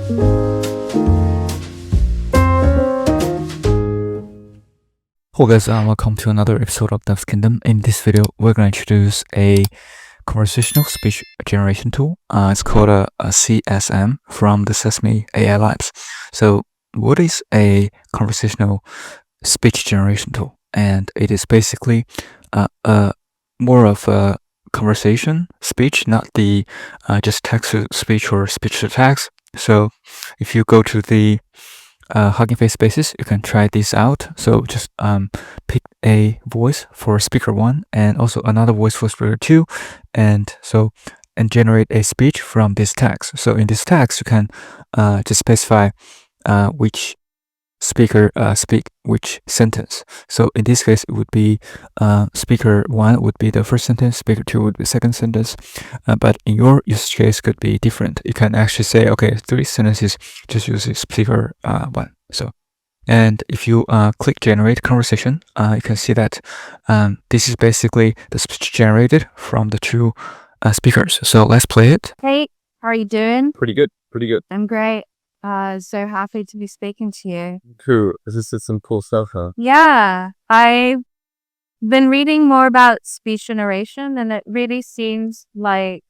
Hello guys, welcome to another episode of Dev's Kingdom. In this video, we're going to introduce a conversational speech generation tool. It's called a CSM from the Sesame AI Labs. So what is a conversational speech generation tool? And it is basically more of a conversation speech, not the just text to speech or speech to text. So if you go to the Hugging Face spaces, you can try this out. So just pick a voice for speaker 1 and also another voice for speaker 2, and generate a speech from this text. So in this text, you can just specify which speaker speak which sentence. So in this case, it would be speaker 1 would be the first sentence, speaker 2 would be the second sentence. But in your use case could be different. You can actually say, okay, 3 sentences, just use speaker 1. So, and if you click generate conversation, you can see that this is basically the speech generated from the 2 speakers. So let's play it. Hey, how are you doing? Pretty good. I'm great. So happy to be speaking to you. Cool. This is some cool stuff, huh? Yeah, I've been reading more about speech generation, and it really seems like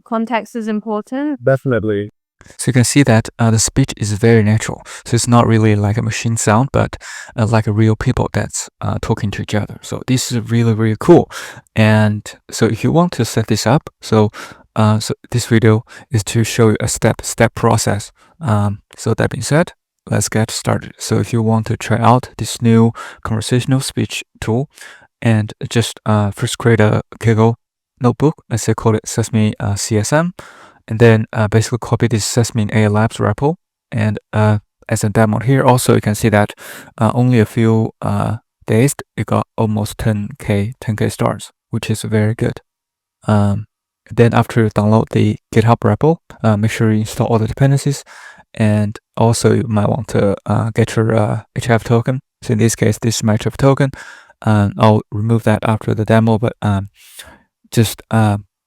context is important. Definitely. So you can see that the speech is very natural. So it's not really like a machine sound, but like a real people that's talking to each other. So this is really, really cool. And so if you want to set this up, so this video is to show you a step process. So that being said, let's get started. So if you want to try out this new conversational speech tool, and just first create a Kaggle notebook, let's say call it Sesame CSM, and then basically copy this Sesame AI Labs repo. And as a demo here, also you can see that only a few days it got almost 10k stars, which is very good. Then after you download the GitHub repo, make sure you install all the dependencies, and also you might want to get your HF token. So in this case, this is my HF token. I'll remove that after the demo, but just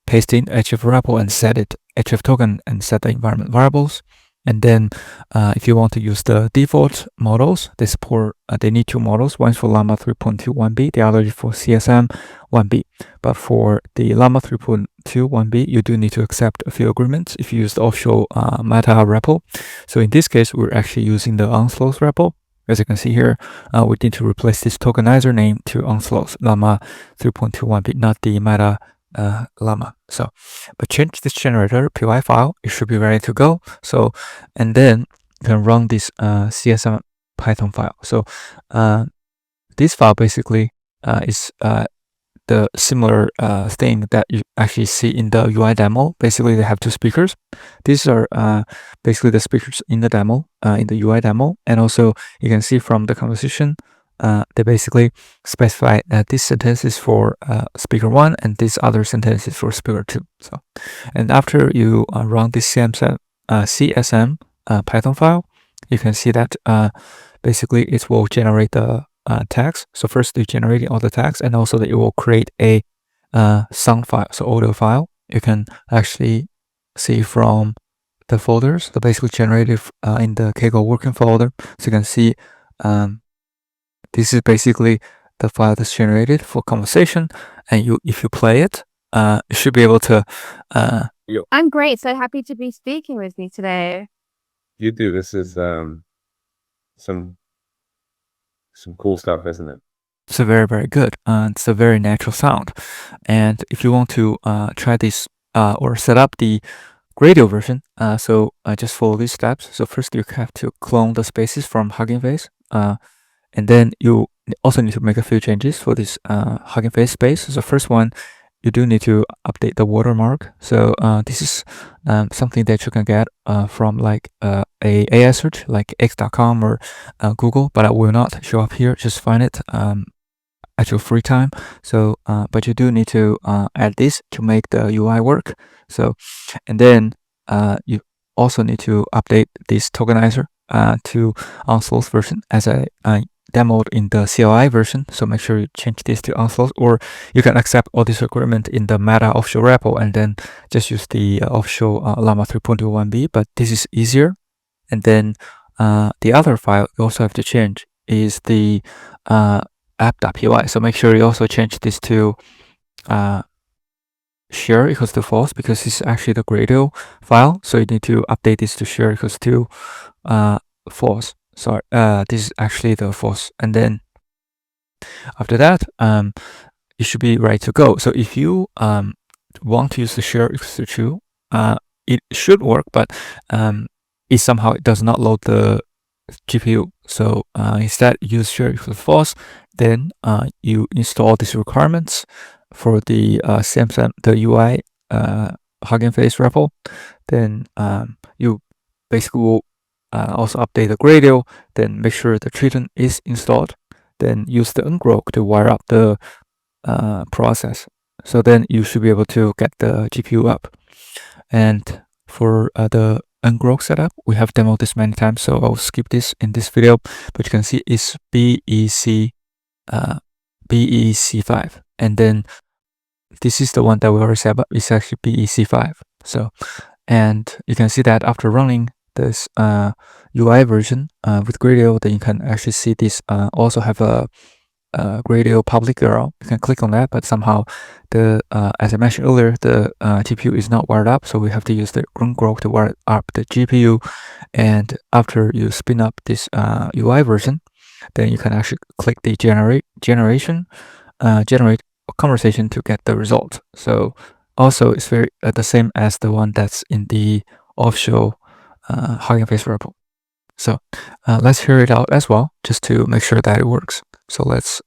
paste in HF repo and set it HF token and set the environment variables. And then if you want to use the default models, they support, they need 2 models. One is for Llama 3.2.1B, the other is for CSM-1B. But for the Llama 3.2.1B, you do need to accept a few agreements if you use the offshore meta repo. So in this case, we're actually using the Onslows repo. As you can see here, we need to replace this tokenizer name to Onslows Llama 3.2.1B, not the meta Llama. So, but change this generator PY file, it should be ready to go. So, and then you can run this CSM Python file. So, this file basically is the similar thing that you actually see in the UI demo. Basically, they have 2 speakers. These are basically the speakers in the demo, in the UI demo, and also you can see from the conversation. They basically specify that this sentence is for speaker 1 and this other sentence is for speaker 2. So, and after you run this CSM Python file, you can see that basically it will generate the text. So first you generate all the text, and also that it will create a sound file, so audio file. You can actually see from the folders, so basically generated in the Kaggle working folder. So you can see this is basically the file that's generated for conversation, and if you play it, you should be able to. I'm great. So happy to be speaking with you today. You do. This is some cool stuff, isn't it? It's a very, very good. It's a very natural sound. And if you want to try this or set up the radio version, so just follow these steps. So first you have to clone the spaces from Hugging Face. And then you also need to make a few changes for this Hugging Face space. So first one, you do need to update the watermark. So this is something that you can get from like a AI search like x.com or Google, but I will not show up here. Just find it at your free time. So but you do need to add this to make the UI work. So, and then you also need to update this tokenizer to Onslaught version as I demoed in the CLI version. So make sure you change this to Onslaught, or you can accept all this requirement in the Meta offshore repo and then just use the offshore Llama 3.1B. But this is easier. And then the other file you also have to change is the app.py. So make sure you also change this to share equals to false, because this is actually the Gradle file. So you need to update this to share equals to false. Sorry, this is actually the false. And then after that, you should be ready to go. So if you want to use the share equals to true, it should work, but it somehow does not load the GPU. So instead use share equals to false. Then you install these requirements for the CSM, the UI Hugging Face repo. Then you basically will also update the Gradle. Then make sure the Triton is installed. Then use the ungrok to wire up the process. So then you should be able to get the GPU up. And for the ungrok setup, we have demoed this many times, so I'll skip this in this video. But you can see it's BEC5, and then this is the one that we already set up. It's actually BEC5. So, and you can see that after running this UI version with Gradle, then you can actually see this also have a Gradle public URL. You can click on that, but somehow the as I mentioned earlier, the GPU is not wired up, so we have to use the ungrok to wire up the GPU. And after you spin up this UI version, then you can actually click the generate conversation to get the result. So also it's very the same as the one that's in the offshore Hugging Face repo. So let's hear it out as well, just to make sure that it works. So let's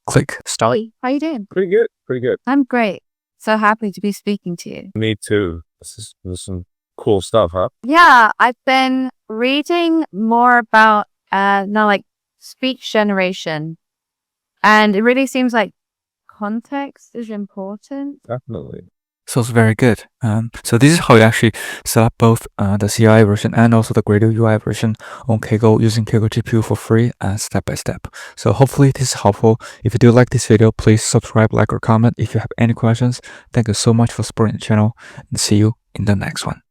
click start. How you doing? Pretty good. Pretty good. I'm great. So happy to be speaking to you. Me too. This is some cool stuff, huh? Yeah, I've been reading more about now like speech generation, and it really seems like context is important. Definitely. So it's very good. So this is how you actually set up both the CI version and also the Gradle UI version on Kaggle using Kaggle GPU for free step by step. So hopefully this is helpful. If you do like this video, please subscribe, like, or comment. If you have any questions, thank you so much for supporting the channel, and see you in the next one.